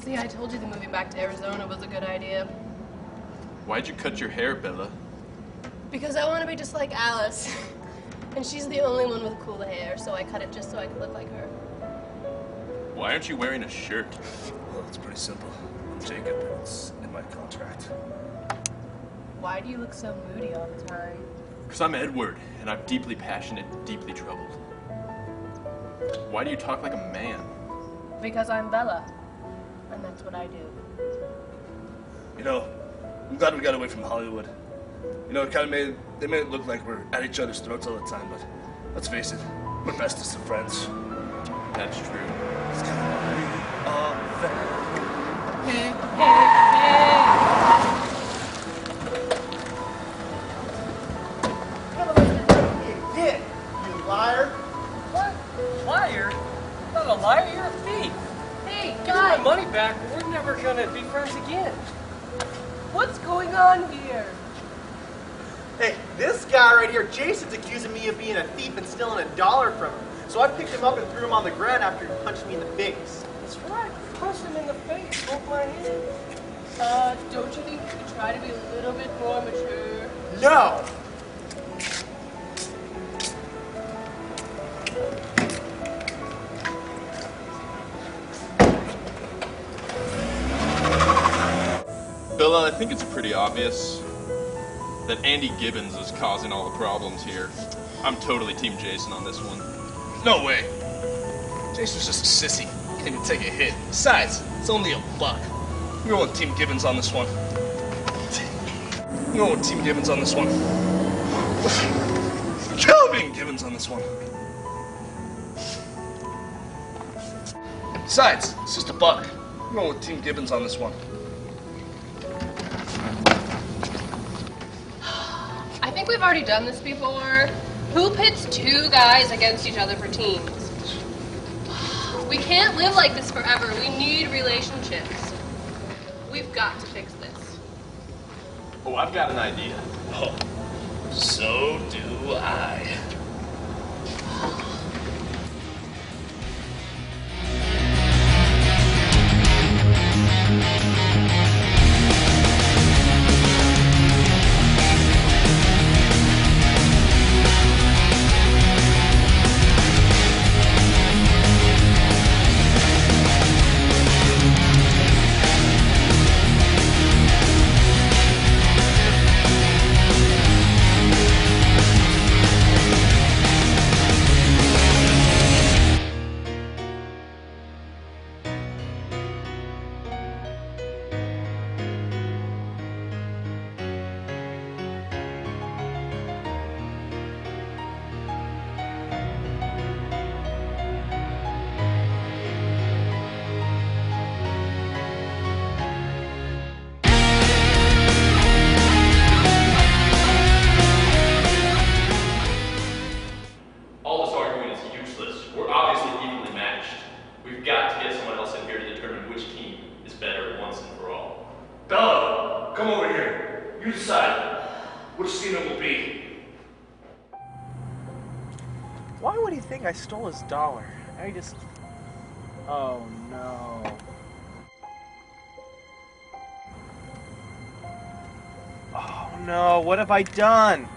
See, I told you the movie back to Arizona was a good idea. Why'd you cut your hair, Bella? Because I want to be just like Alice. And she's the only one with cool hair, so I cut it just so I could look like her. Why aren't you wearing a shirt? Well, it's pretty simple. I'm Jacob, and it's in my contract. Why do you look so moody all the time? Because I'm Edward, and I'm deeply passionate, deeply troubled. Why do you talk like a man? Because I'm Bella, and that's what I do. You know, I'm glad we got away from Hollywood. You know, they made it look like we're at each other's throats all the time, but let's face it, we're bestest of friends. That's true. It's kind of Hey, hey, hey! You liar! What? Liar? I'm not a liar, you're a thief. hey, Give me my money back, or we're never gonna be friends again. What's going on here? Hey, this guy right here, Jason's accusing me of being a thief and stealing $1 from him. So I picked him up and threw him on the ground after he punched me in the face. That's right, punch him in the face, broke my hand. Don't you think you could try to be a little bit more mature? No! Bella, I think it's pretty obvious that Andy Gibbons is causing all the problems here. I'm totally Team Jason on this one. No way. Jason's just a sissy. He can't even take a hit. Besides, it's only $1. We're going with Team Gibbons on this one. We're going with Team Gibbons on this one. Team Gibbons on this one. Besides, it's just $1. We're going with Team Gibbons on this one. I think we've already done this before. Who pits two guys against each other for teams? We can't live like this forever. We need relationships. We've got to fix this. Oh, I've got an idea. Oh, so do I. Bella, come over here. You decide which scene it will be. Why would he think I stole his $1? I just... Oh no. Oh no, what have I done?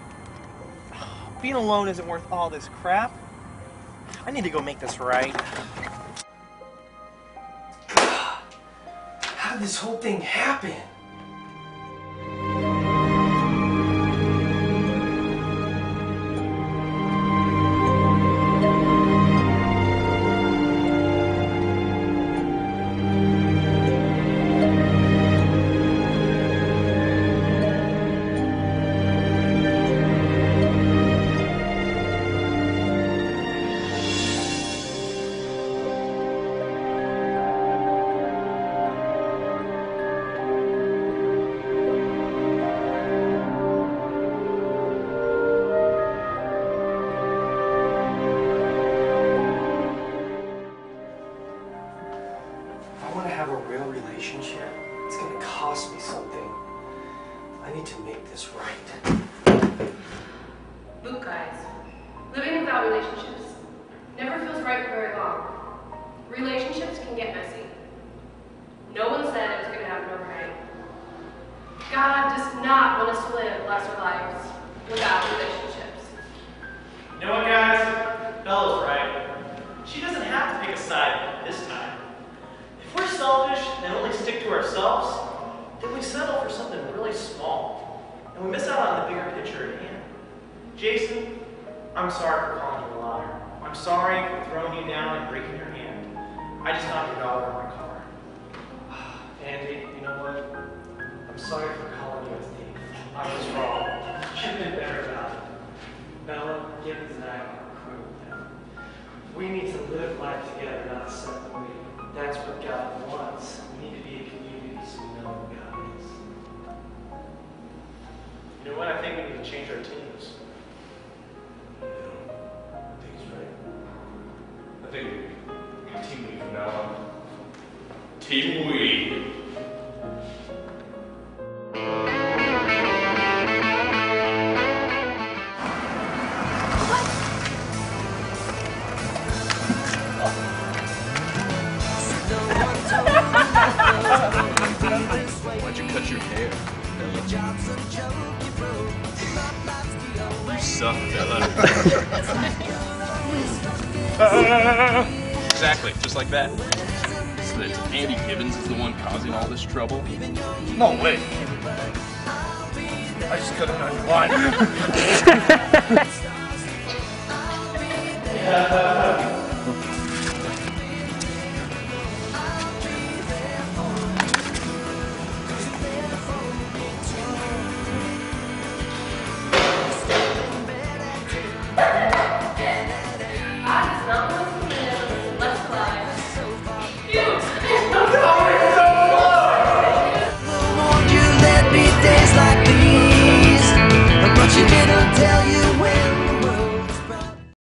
Being alone isn't worth all this crap. I need to go make this right. How did this whole thing happen? Relationship, it's gonna cost me something. I need to make this right. Look, guys, living without relationships never feels right for very long. Relationships can get messy. No one said it was going to happen overnight. God does not want us to live lesser lives without relationships. You know what, guys? Bella's right. She doesn't have to pick a side this time. If we're selfish and only stick to ourselves, then we settle for something really small, and we miss out on the bigger picture at hand. Jason, I'm sorry for calling you a liar. I'm sorry for throwing you down and breaking your hand. I just knocked your dog over my car. Andy, you know what? I'm sorry for calling you a thief. I was wrong. Should have been better about it. Bella, Gibbons, and I are a crew now. We need to live life together, not separately. That's what God wants. We need to be a community so we know who God is. You know what? I think we need to change our teams. I think he's right. I think we team lead from now on. Team we. Why'd you cut your hair, Bella? You suck, Bella. Exactly, just like that. So that Andy Gibbons is the one causing all this trouble? No way. I just cut him on your line.